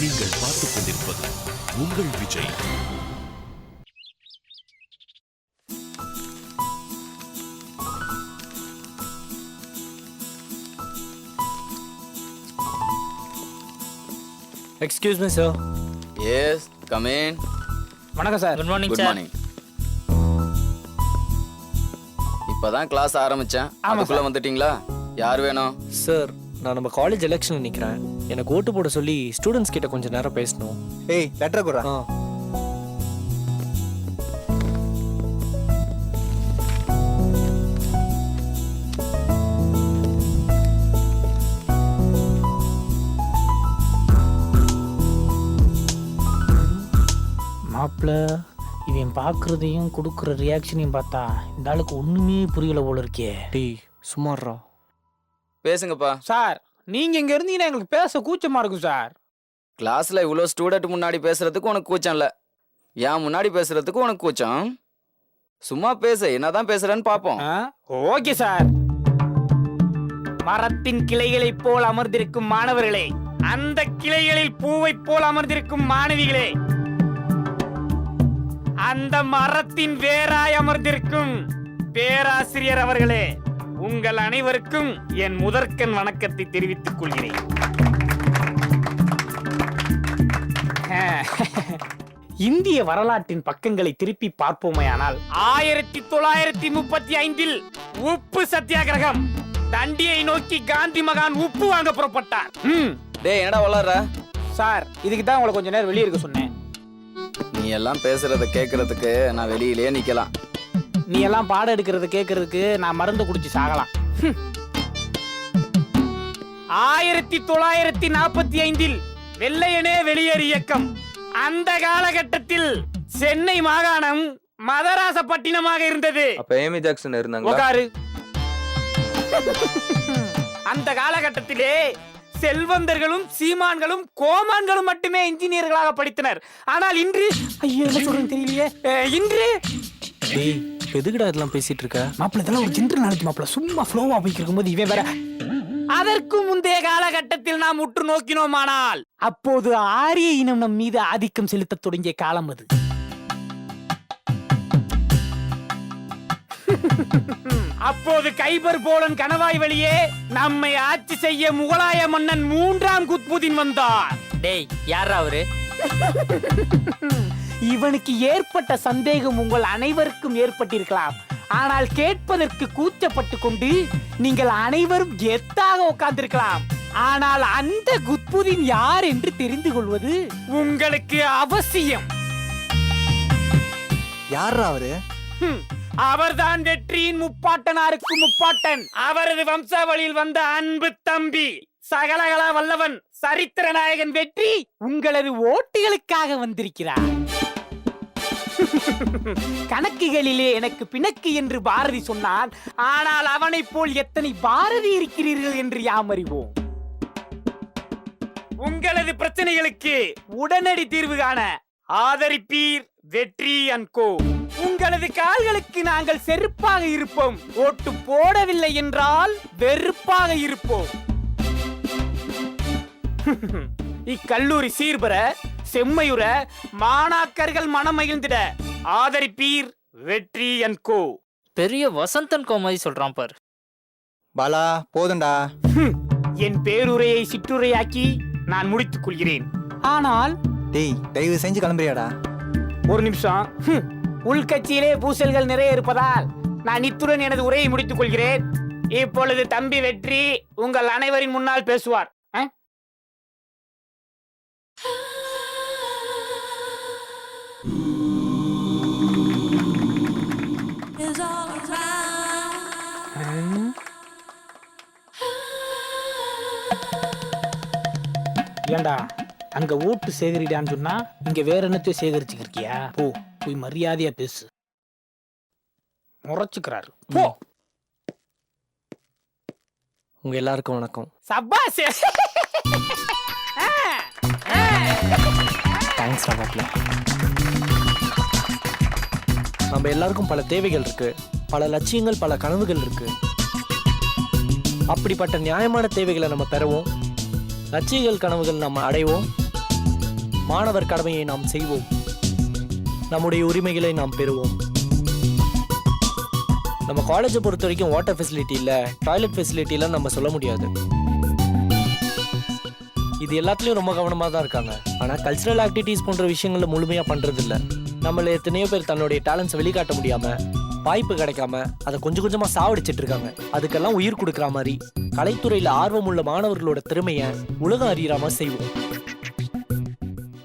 நீங்கள் பார்த்துக் கொண்டிருப்பது உங்கள் Vijay. Excuse me sir. Yes come in. வணக்கம் sir. Good morning good sir. Morning. இப்பதான் கிளாஸ் ஆரம்பிச்சேன், அதுக்குள்ள வந்துட்டீங்களா? யார் வேணும்? சார், நான் நம்ம காலேஜ் எலெக்ஷன்ல நிக்கிறேன். எனக்கு ஓட்டு போட சொல்லி ஸ்டூடெண்ட்ஸ் கிட்ட கொஞ்சம் நேரம் பேசணும். ஏய் லெட்டர் குடுறா. மாப்பிள்ள இவன் பார்க்குறதையும் கொடுக்குற ரியாக்ஷனையும் பார்த்தா இந்த ஆளுக்கு ஒன்றுமே புரியல போல இருக்கே. டேய் சும்மாறா. பேசுங்கப்பா. சார் நீங்க இங்க இருந்தீங்கன்னா எங்களுக்கு பேச கூச்சமா இருக்கும் சார். கிளாஸ்ல இவ்வளோ ஸ்டூடெண்ட் முன்னாடி பேசுறதுக்கு உனக்கு கூச்சம் இல்ல, ஏன் முன்னாடி பேசுறதுக்கு உனக்கு கூச்சம்? சும்மா பேசு, என்னதான் பேசுறேன்னு பாப்போம். Okay sir. மரத்தின் கிளைகளைப் போல் அமர்ந்திருக்கும் மாணவர்களே, அந்த கிளைகளில் பூவைப் போல் அமர்ந்திருக்கும் மாணவிகளே, அந்த மரத்தின் வேராய் அமர்ந்திருக்கும் பேராசிரியர் அவர்களே, உங்கள் அனைவருக்கும் என் முதற்கண் வணக்கத்தை தெரிவித்துக் கொள்கிறேன். இந்திய வரலாற்றின் பக்கங்களை திருப்பி பார்ப்போமேயானால் 1935 உப்பு சத்தியாகிரகம், தண்டியை நோக்கி காந்தி மகான் உப்பு வாங்க புறப்பட்டார். டேய் என்னடா வளர்ற? சார் இதுக்கு தான் உங்களை கொஞ்ச நேரம் வெளியே இருக்க சொன்னேன். நீ எல்லாம் பேசுறத கேட்கறதுக்கு நான் வெளியிலேயே நிக்கலாம். நீ எல்லாம் பாடம் எடுக்கிறது கேட்கறதுக்கு நான் மருந்து குடிச்சு சாகலாம். 1945 வெள்ளையனே வெளியேறு இயக்கம். அந்த காலகட்டத்தில் சென்னை மாகாணம் மதராசப்பட்டினமாக இருந்தது. அப்ப ஏமி ஜாக்சன் இருந்தாங்க. உட்காரு. அந்த காலகட்டத்திலே செல்வந்தர்களும் சீமான்களும் கோமான்களும் மட்டுமே இன்ஜினியர்களாக படித்தனர். ஆனால் இன்று ஐயோ என்ன சொல்றேன்னு தெரியலையே. இன்று டேய் எதுக்குடா இதெல்லாம் பேசிட்டு இருக்க? மாப்பிள்ள இதெல்லாம் ஒரு ஜென்ரல் நாலேஜ் மாப்பிள்ள, சும்மா ஃப்ளோவா போய்க்கு இருக்கும்போது இவன் வேற. அதற்கு முந்தைய காலகட்டத்தில் நாம் உற்று நோக்கினோமானால் அப்போது ஆரிய இனம் நம் மீது ஆதிக்கம் செலுத்த தொடங்கிய காலம் அது. அப்போது கைபர் போலன் கணவாய் வழியே நம்மை ஆட்சி செய்ய முகலாய மன்னன் 3ஆம் குத்புதீன் வந்தார். டேய் யாரா அவரு? இவனுக்கு ஏற்பட்ட சந்தேகம் உங்கள் அனைவருக்கும் ஏற்பட்டிருக்கலாம். ஆனால் கேட்பதற்கு கூச்சப்பட்டு கொண்டு நீங்கள் அனைவரும் எத்தாக உட்கார்ந்திருக்கலாம். ஆனால் அந்த குத்புதீன் யார் என்று தெரிந்து கொள்வது உங்களுக்கு அவசியம். யாரா அவரு? அவர்தான் வெற்றியின் முப்பாட்டனாருக்கு முப்பாட்டன். அவரது வம்சாவளியில் வந்த அன்பு தம்பி சகலகலா வல்லவன் சரித்திர நாயகன் வெற்றி உங்களது ஓட்டுகளுக்காக வந்திருக்கிறார். கணக்குகளிலே எனக்கு பிணக்கு என்று பாரதி சொன்னான். ஆனால் அவனை போல் எத்தனை பாரதி இருக்கிறீர்கள் என்று யாம் அறிவோம். உங்களது பிரச்சனைகளுக்கு உடனடி தீர்வு காண ஆதரிப்பீர் வெற்றி அண்ட் கோ. உங்களது கால்களுக்கு நாங்கள் செருப்பாக இருப்போம். ஓட்டு போடவில்லை என்றால் வெறுப்பாக இருப்போம். இக்கல்லூரி சீர்பெற செம்மையுற மாணாக்கர்கள் மனமகிழ்ந்திட ஆதரிப்பீர் வெற்றி அண்ட் கோ. பெரிய வசந்தன் கோமதி சொல்றான் பாரு. பாலா போதும்டா. என் பேருரையை சிற்றுரையாக்கி நான் முடித்துக் கொள்கிறேன். ஆனால் டேய் தயவு செஞ்சு கிளம்புறியாடா? ஒரு நிமிஷம். உள்கட்சியிலே பூசல்கள் நிறைய இருப்பதால் நான் இத்துடன் எனது உரையை முடித்துக் கொள்கிறேன். இப்பொழுது தம்பி வெற்றி உங்கள் அனைவரின் முன்னால் பேசுவார். ஏண்டா அங்க ஓட்டு சேகரிடான்னு சொன்னா இங்க வேற என்னத்தையும் சேகரிச்சுக்கிறியா? போ போய் மரியாதையா பேசு. முறைச்சுக்கிறாரு. போ. உங்க எல்லாருக்கும் வணக்கம். சபாஸ். தேங்க்ஸ் ராமாப்ல. நம்ம எல்லாருக்கும் பல தேவைகள் இருக்கு, பல லட்சியங்கள், பல கனவுகள் இருக்கு. அப்படிப்பட்ட நியாயமான தேவைகளை நம்ம பெறவும், லட்சியங்கள் கனவுகள் நம்ம அடைவோம். மாணவர் கடமையை நாம் செய்வோம். நம்முடைய உரிமைகளை நாம் பெறுவோம். நம்ம காலேஜை பொறுத்த வரைக்கும் வாட்டர் ஃபெசிலிட்டி இல்லை, டாய்லெட் ஃபெசிலிட்டி இல்லைன்னு நம்ம சொல்ல முடியாது. இது எல்லாத்துலேயும் ரொம்ப கவனமாக தான் இருக்காங்க. ஆனால் கல்ச்சுரல் ஆக்டிவிட்டீஸ் போன்ற விஷயங்களில் முழுமையாக பண்ணுறது இல்லை. நம்மள எத்தனையோ பேர் தன்னுடைய டேலண்ட்ஸை வெளிக்காட்ட முடியாமல், வாய்ப்பு கிடைக்காம அதை கொஞ்சம் கொஞ்சமாக சாவடிச்சிட்டு இருக்காங்க. அதுக்கெல்லாம் உயிர் கொடுக்குற மாதிரி கலைத்துறையில் ஆர்வமுள்ள மாணவர்களோட திறமையை உலகம் அறியாமல் செய்வோம்.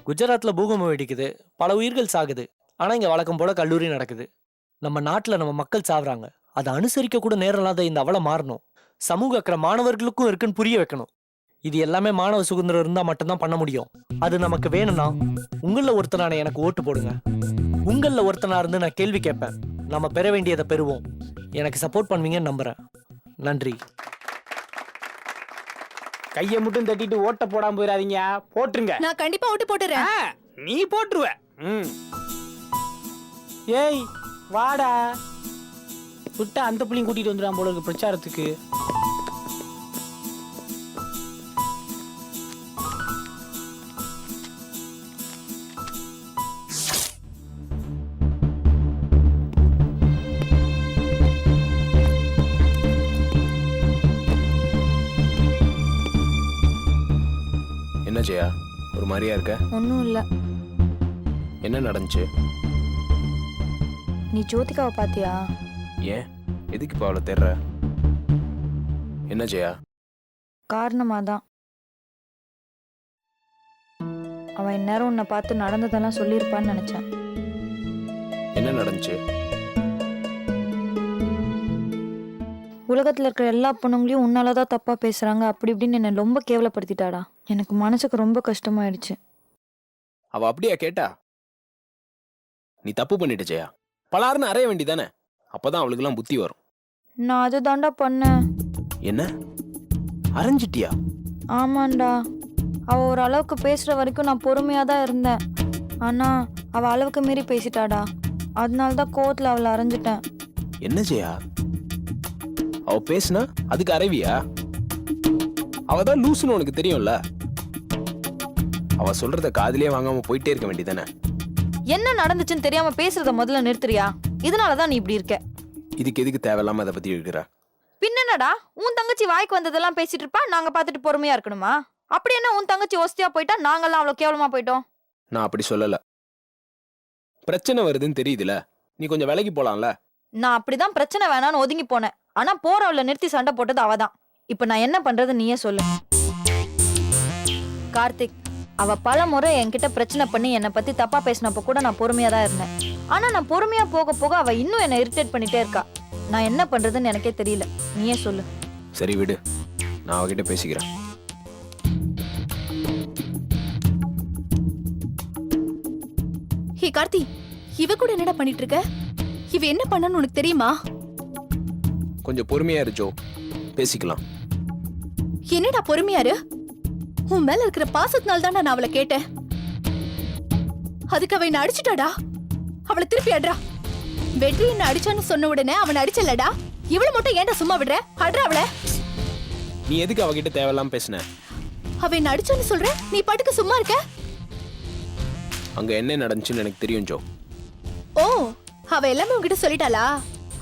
குஜராத்தில் பூகம்பம் வெடிக்குது, பல உயிர்கள் சாகுது. ஆனால் இங்கே வழக்கம் போல கல்லூரி நடக்குது. நம்ம நாட்டில் நம்ம மக்கள் சாவுறாங்க. அதை அனுசரிக்க கூட நேரம் இல்லாத இந்த அவலை மாறணும். சமூக அக்கறை மாணவர்களுக்கும் இருக்குன்னு புரிய வைக்கணும். இது எல்லாமே மாணவ சுதந்திரம் இருந்தால் மட்டும்தான் பண்ண முடியும். அது நமக்கு வேணும்னா உங்களில் ஒருத்தனான எனக்கு ஓட்டு போடுங்க. உங்களில் ஒருத்தனா இருந்து நான் கேள்வி கேட்பேன். நம்ம பெற வேண்டியதை பெறுவோம். எனக்கு சப்போர்ட் பண்ணுவீங்கன்னு நம்புறேன். நன்றி. கையை மட்டும் தட்டிட்டு ஓட்ட போடாம போயிடாதீங்க, போட்டுருங்க. நான் கண்டிப்பா ஓட்டு போட்டுறேன். நீ போட்டுருவ. ஏய் வாடா, விட்டா அந்த புள்ளையும் கூட்டிட்டு வந்துடான் போல இருக்கு பிரச்சாரத்துக்கு. என்ன ஜெயா, ஒரு மாதிரியா இருக்க? ஒன்றும் இல்லை. என்ன நடந்துச்சு? நீ ஜோதிகாவை பாத்தியா? ஏன், எதுக்கு இப்போ அவளை தேடுற? என்ன ஜெயா? காரணமாக தான். அவன் இந்நேரம் உன்னை பார்த்து நடந்ததெல்லாம் சொல்லியிருப்பான்னு நினச்சேன். என்ன நடந்துச்சு? உலகத்தில் இருக்கிற எல்லா பொண்ணுங்களையும் உன்னால தான் தப்பாக பேசுகிறாங்க அப்படி இப்படின்னு என்னை ரொம்ப கேவலப்படுத்திட்டாடா. எனக்கு மனசுக்கு ரொம்ப கஷ்டமாயிடுச்சு. அவ அப்படியா கேட்டா? நீ தப்பு பண்ணிட்ட ஜெயா. பலாருன்னு அறைய வேண்டிதானே, அப்பதான் அவளுக்கெல்லாம் புத்தி வரும். நான் அது தாண்டா பண்ணேன். என்ன அரைஞ்சிட்டியா? ஆமாண்டா. அவள் ஒரு அளவுக்கு பேசுகிற வரைக்கும் நான் பொறுமையாக தான் இருந்தேன். ஆனால் அவள் அளவுக்கு மீறி பேசிட்டாடா. அதனால தான் கோவத்தில் அவளை அரைஞ்சிட்டேன். என்ன ஜெயா, அவ பேசுனா அதுக்கு அறைவியா? அவதான் லூசுன்னு உனக்கு தெரியும்ல. அவ சொல்றத காதுலயே வாங்காம போயிட்டே இருக்க வேண்டியதானே. என்ன நடந்துச்சுன்னு தெரியாம பேசுறத முதல்ல நிறுத்துறியா? இதனாலதான் நீ இப்படி இருக்க. இதுக்கு எதுக்கு தேவையில்லாம அதை பத்தி இருக்கிற? பின்னடா, உன் தங்கச்சி வாய்க்கு வந்ததெல்லாம் பேசிட்டு இருப்பா, நாங்க பாத்துட்டு பொறுமையா இருக்கணுமா? அப்படி என்ன உன் தங்கச்சி ஒஸ்தியா போயிட்டா நாங்கெல்லாம் அவ்வளவு கேவலமா போயிட்டோம்? நான் அப்படி சொல்லல. பிரச்சனை வருதுன்னு தெரியுதுல, நீ கொஞ்சம் விலகி போலாம்ல. நான் அப்படிதான் பிரச்சனை வேணான்னு ஒதுங்கி போனேன். ஆனா போறவள நிறுத்தி சண்டை போட்டது அவதான். இப்ப நான் என்ன பண்றது நீயே சொல்லு. கார்த்திக், அவ பல முறை என்கிட்ட பிரச்சனை பண்ணி என்னை பத்தி தப்பா பேசினப்ப கூட நான் பொறுமையா தான் இருந்தேன். ஆனா நான் பொறுமையா போக போக அவ இன்னும் என்னை இரிட்டேட் பண்ணிட்டே இருக்கா. நான் என்ன பண்றதுன்னு எனக்கே தெரியல. நீயே சொல்லு. சரி விடு, நான் அவகிட்ட பேசிக்கிறேன். ஹே கார்த்தி, இவ கூட என்னடா பண்ணிட்டு இருக்க? இவ என்ன பண்ணன்னு உனக்கு தெரியுமா? கொஞ்சம் பொறுமையா இரு ஜோ, பேசிக்கலாம். என்னடா பொறுமையாரு? உன் மேல இருக்கிற பாசத்தினால தான் நான் அவளை கேட்டேன். அதுக்கு அவ என்ன அடிச்சுட்டாடா. அவளை திருப்பி அட்றா. வெற்றி என்ன அடிச்சான்னு சொன்ன உடனே அவனை அடிச்சலடா. இவளை மட்டும் ஏன்டா சும்மா விடுற? அட்றா அவளை. நீ எதுக்கு அவகிட்ட தேவையில்லாம பேசுன? அவ என்ன அடிச்சான்னு சொல்ற, நீ பாட்டுக்கு சும்மா இருக்க? அங்க என்ன நடந்துச்சுன்னு எனக்கு தெரியும் ஜோ. ஓ, அவ எல்லாமே உன்கிட்ட சொல்லிட்டாளா?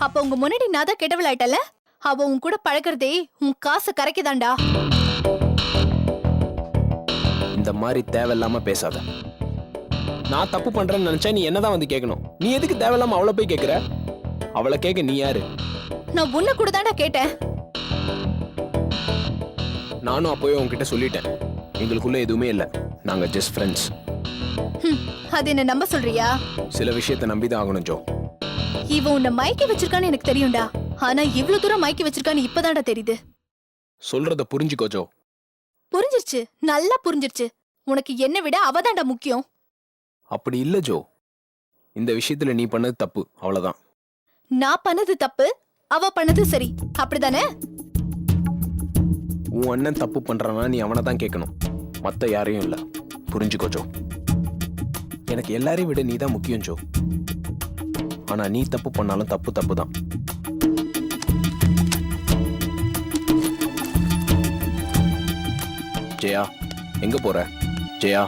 அப்ப உங்க முன்னாடி நான் தான் கெட்டவளாயிட்டல. அவ உன் கூட பழகிறதே உன் காசை கரைக்குதாண்டா. இந்த மாதிரி தேவையில்லாம பேசாத. நான் தப்பு பண்றேன்னு நினைச்சா நீ என்னதான் வந்து கேட்கணும். நீ எதுக்கு தேவையில்லாம அவளை போய் கேட்கிற? அவளை கேட்க நீ யாரு? நான் உன்னை கூட தாண்டா கேட்டேன். நானும் அப்போவே உன்கிட்ட சொல்லிட்டேன், எங்களுக்குள்ள எதுவுமே இல்லை, நாங்க ஜஸ்ட் ஃப்ரெண்ட்ஸ். அது என்ன நம்ப சொல்றியா? சில விஷயத்தை நம்பிதான் ஆகணும் ஜோ. இவ உன்னை மயக்கி வச்சிருக்கான்னு எனக்கு தெரியும்டா. ஆனா இவ்வளவு தூரம் மயக்கி வச்சிருக்கான்னு இப்பதான்டா தெரியுது. சொல்றத புரிஞ்சுக்கோ ஜோ. புரிஞ்சிருச்சு, நல்லா புரிஞ்சிருச்சு. உனக்கு என்ன விட அவதான்டா முக்கியம். அப்படி இல்ல ஜோ, இந்த விஷயத்துல நீ பண்ணது தப்பு, அவ்வளவுதான். நான் பண்ணது தப்பு, அவ பண்ணது சரி, அப்படிதானே? உன் அண்ணன் தப்பு பண்றானா நீ அவனை தான் கேட்கணும், மத்த யாரையும் இல்ல. புரிஞ்சுக்கோ ஜோ. எனக்கு எல்லாரையும் விட நீ தான் முக்கியம் ஜோ. ஆனா நீ தப்பு பண்ணாலும் தப்பு தப்பு தான். ஜெயா, எங்க போற? ஜெயா.